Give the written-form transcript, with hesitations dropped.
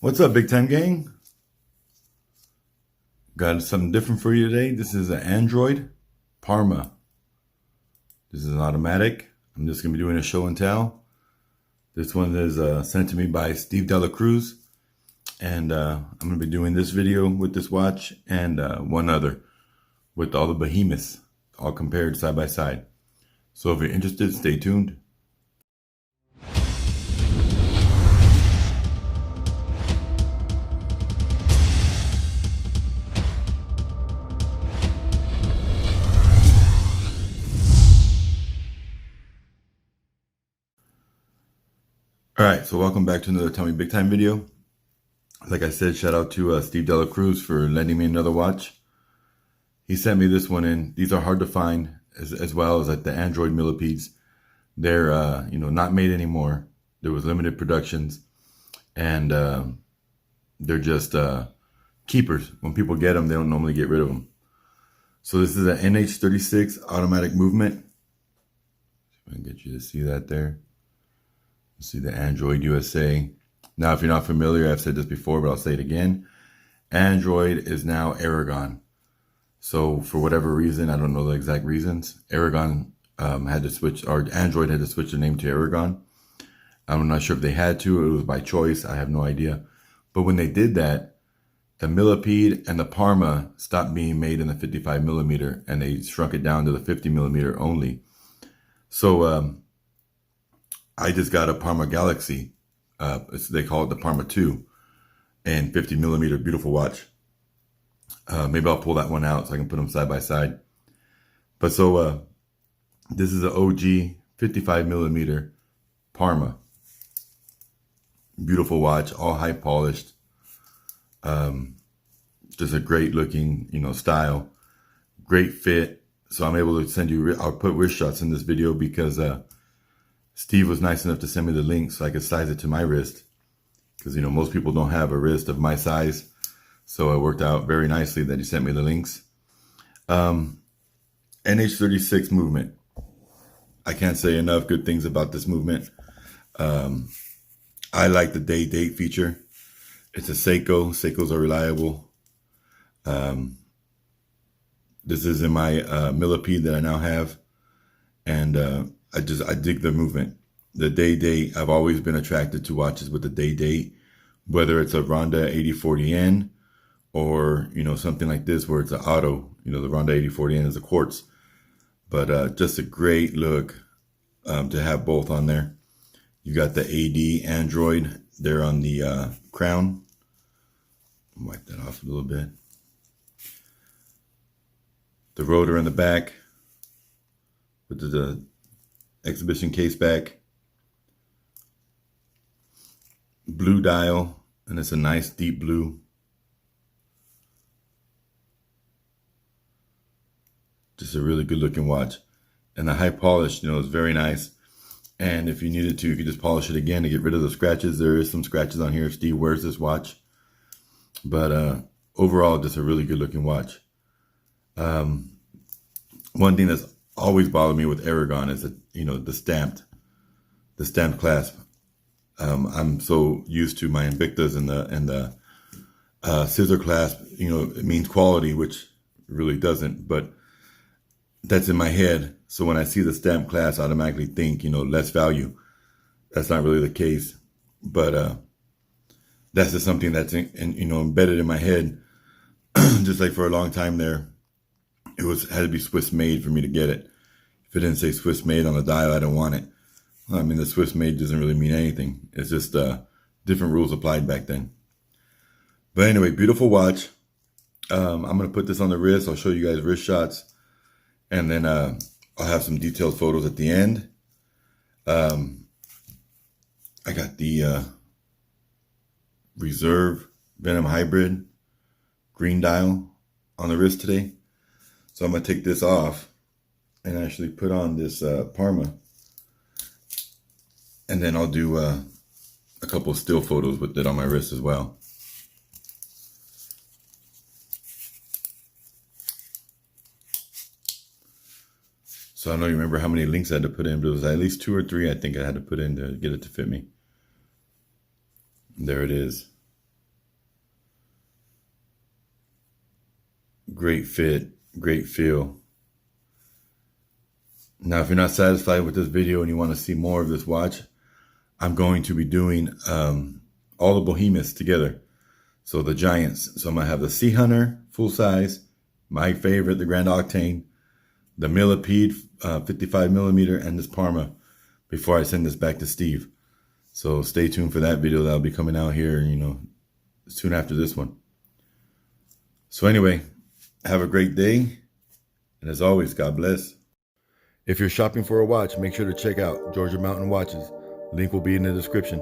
What's up, big time gang? Got something different for you today. This is an Android Parma. This is an automatic. I'm just going to be doing a show and tell. This one is sent to me by Steve Dela Cruz. And I'm going to be doing this video with this watch and one other with all the behemoths, all compared side by side. So if you're interested, stay tuned. All right, so welcome back to another Tell Me Big Time video. Like I said, shout out to Steve Dela Cruz for lending me another watch. He sent me this one in. These are hard to find, as well as like the Android millipedes. They're not made anymore. There was limited productions, and they're just keepers. When people get them, they don't normally get rid of them. So this is an NH36 automatic movement. If I can get you to see that there. See the Android USA. Now, if you're not familiar, I've said this before, but I'll say it again. Android is now Aragon. So for whatever reason, I don't know the exact reasons, Aragon had to switch, or Android had to switch their name to Aragon. I'm not sure if they had to. It was by choice. I have no idea. But when they did that, the millipede and the Parma stopped being made in the 55 millimeter, and they shrunk it down to the 50 millimeter only. So I just got a Parma Galaxy. They call it the Parma 2 and 50 millimeter, beautiful watch. Maybe I'll pull that one out so I can put them side by side. But so this is an OG 55 millimeter Parma. Beautiful watch, all high polished. Just a great looking, style, great fit. So I'm able to send you, I'll put wrist shots in this video because Steve was nice enough to send me the link so I could size it to my wrist. Because, most people don't have a wrist of my size. So it worked out very nicely that he sent me the links. NH36 movement. I can't say enough good things about this movement. I like the day date feature. It's a Seiko. Seikos are reliable. This is in my millipede that I now have. And I dig the movement. The day date, I've always been attracted to watches with the day date, whether it's a Ronda 8040N or, something like this where it's an auto, the Ronda 8040N is a quartz. But just a great look to have both on there. You got the AD Android there on the crown. Wipe that off a little bit. The rotor in the back with the exhibition case back. Blue dial, and it's a nice deep blue. Just a really good looking watch. And the high polish, is very nice. And if you needed to, you could just polish it again to get rid of the scratches. There is some scratches on here. Steve wears this watch. But overall, just a really good looking watch. One thing that's always bothered me with Aragon is that, the stamped clasp. I'm so used to my Invictas and the scissor clasp, it means quality, which really doesn't, but that's in my head. So when I see the stamp clasp, I automatically think, less value. That's not really the case, but that's just something that's embedded in my head. Just like for a long time there, it had to be Swiss made for me to get it. If it didn't say Swiss made on the dial, I don't want it. I mean, the Swiss made doesn't really mean anything. It's just different rules applied back then. But anyway, beautiful watch. I'm going to put this on the wrist. I'll show you guys wrist shots. And then I'll have some detailed photos at the end. I got the Reserve Venom Hybrid green dial on the wrist today. So I'm going to take this off and actually put on this Parma. And then I'll do a couple of still photos with it on my wrist as well. So I don't remember how many links I had to put in, but it was at least 2 or 3 I think I had to put in to get it to fit me. There it is. Great fit, great feel. Now, if you're not satisfied with this video and you want to see more of this watch, I'm going to be doing all the behemoths together. So the giants. So I'm going to have the Sea Hunter, full size, my favorite, the Grand Octane, the Millipede 55 millimeter, and this Parma before I send this back to Steve. So stay tuned for that video. That'll be coming out here, soon after this one. So anyway, have a great day. And as always, God bless. If you're shopping for a watch, make sure to check out Georgia Mountain Watches. Link will be in the description.